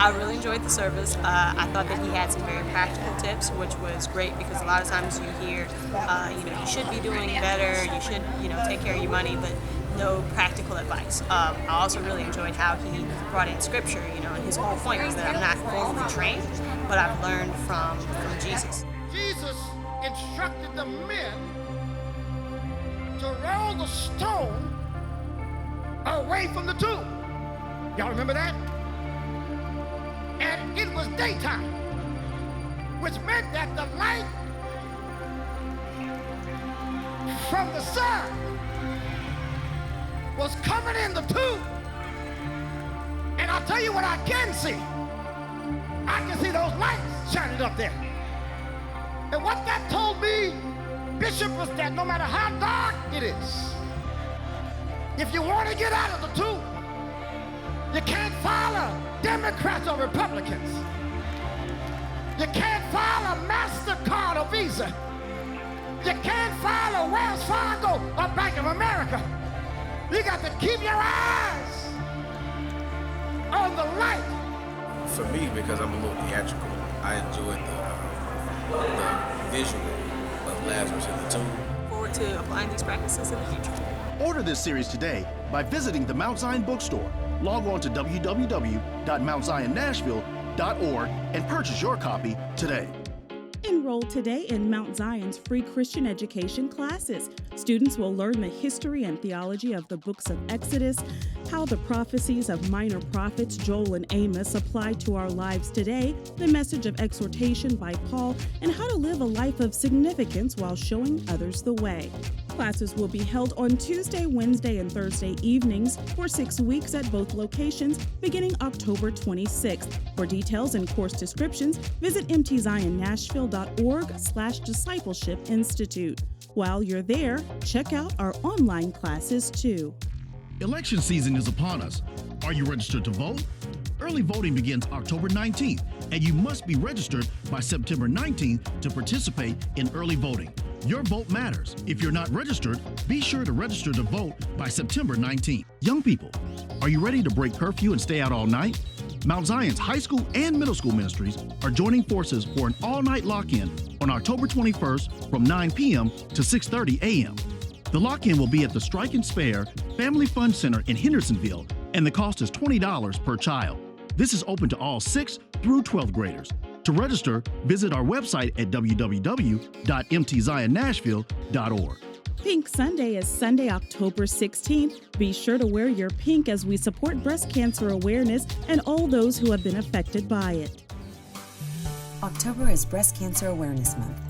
I really enjoyed the service. I thought that he had some very practical tips, which was great because a lot of times you hear, you should be doing better, you should, take care of your money, but no practical advice. I also really enjoyed how he brought in scripture, and his whole point was that I'm not formally trained, but I've learned from Jesus. Jesus instructed the men to roll the stone away from the tomb. Y'all remember that? And it was daytime, which meant that the light from the sun was coming in the tomb. And I'll tell you what I can see. I can see those lights shining up there. And what that told me, Bishop, was that no matter how dark it is, if you want to get out of the tomb, you can't follow Democrats or Republicans. You can't follow MasterCard or Visa. You can't follow Wells Fargo or Bank of America. You got to keep your eyes on the light. For me, because I'm a little theatrical, I enjoyed the visual of Lazarus in the tomb. Forward to applying these practices in the future. Order this series today by visiting the Mount Zion bookstore. Log on to www.mountzionNashville.org and purchase your copy today. Enroll today in Mount Zion's free Christian education classes. Students will learn the history and theology of the books of Exodus, how the prophecies of minor prophets Joel and Amos apply to our lives today, the message of exhortation by Paul, and how to live a life of significance while showing others the way. Classes will be held on Tuesday, Wednesday, and Thursday evenings for 6 weeks at both locations beginning October 26th. For details and course descriptions, visit mtzionnashville.org/discipleship institute. While you're there, check out our online classes too. Election season is upon us. Are you registered to vote? Early voting begins October 19th, and you must be registered by September 19th to participate in early voting. Your vote matters. If you're not registered, be sure to register to vote by September 19th. Young people, are you ready to break curfew and stay out all night? Mount Zion's high school and middle school ministries are joining forces for an all-night lock-in on October 21st from 9 p.m. to 6:30 a.m. The lock-in will be at the Strike and Spare Family Fun Center in Hendersonville, and the cost is $20 per child. This is open to all 6th through 12th graders. To register, visit our website at www.mtzionnashville.org. Pink Sunday is Sunday, October 16th. Be sure to wear your pink as we support breast cancer awareness and all those who have been affected by it. October is Breast Cancer Awareness Month.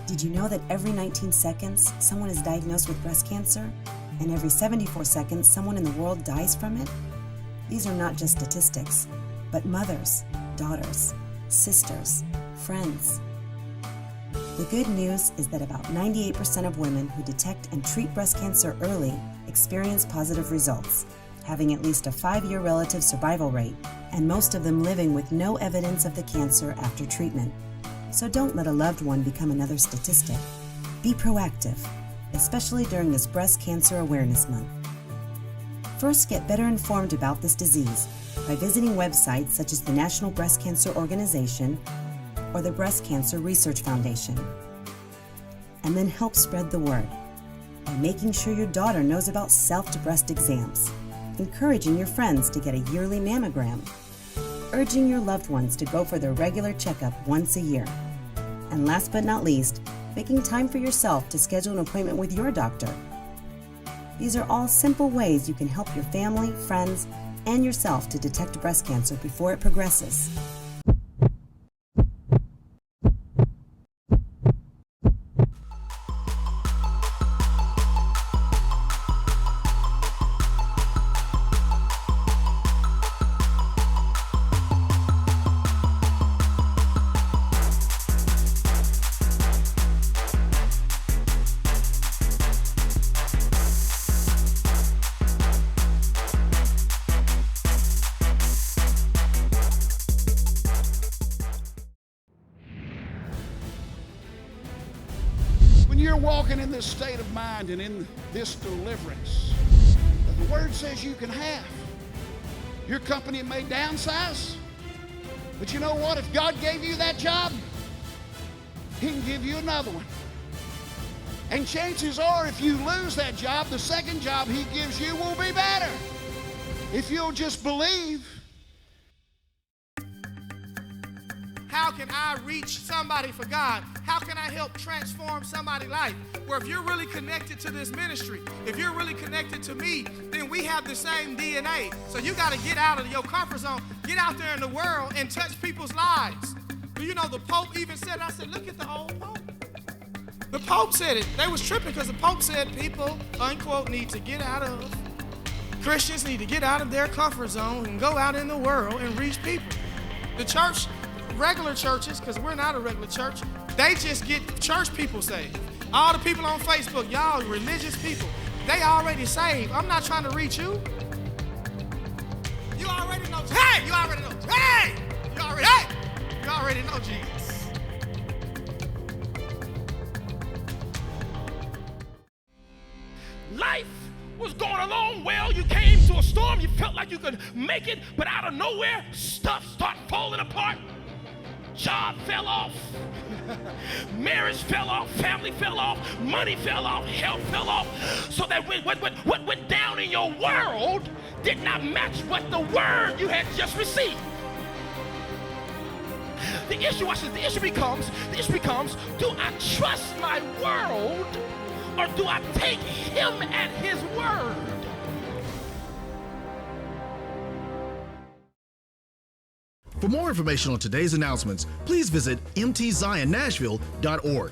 Did you know that every 19 seconds someone is diagnosed with breast cancer, and every 74 seconds someone in the world dies from it? These are not just statistics, but mothers, daughters, sisters, friends. The good news is that about 98% of women who detect and treat breast cancer early experience positive results, having at least a 5-year relative survival rate, and most of them living with no evidence of the cancer after treatment. So don't let a loved one become another statistic. Be proactive, especially during this Breast Cancer Awareness Month. First, get better informed about this disease by visiting websites such as the National Breast Cancer Organization or the Breast Cancer Research Foundation. And then help spread the word by making sure your daughter knows about self-breast exams, encouraging your friends to get a yearly mammogram, urging your loved ones to go for their regular checkup once a year, and last but not least, making time for yourself to schedule an appointment with your doctor. These are all simple ways you can help your family, friends, and yourself to detect breast cancer before it progresses. When you're walking in this state of mind and in this deliverance that the word says you can have, Your company may downsize, but you know what? If God gave you that job, He can give you another one. And chances are, if you lose that job, the second job He gives you will be better. If you'll just believe. How can I reach somebody for God? How can I help transform somebody's life? Where if you're really connected to this ministry, if you're really connected to me, then we have the same DNA. So you got to get out of your comfort zone, get out there in the world and touch people's lives. Do you know the Pope even said, I said, look at the old Pope. The Pope said it. They was tripping because the Pope said people, unquote, need to get out of, Christians need to get out of their comfort zone and go out in the world and reach people. The church, regular churches, because we're not a regular church, they just get church people saved. All the people on Facebook, y'all religious people, they already saved. I'm not trying to reach you. You already know. Hey, you already know. Hey, you already know Jesus. Life was going along well. You came to a storm. You felt like you could make it, but out of nowhere, stuff started falling apart. Job fell off, marriage fell off, family fell off, money fell off, health fell off, so that what went down in your world did not match what the word you had just received. The issue becomes, do I trust my world or do I take him at his word? For more information on today's announcements, please visit mtzionnashville.org.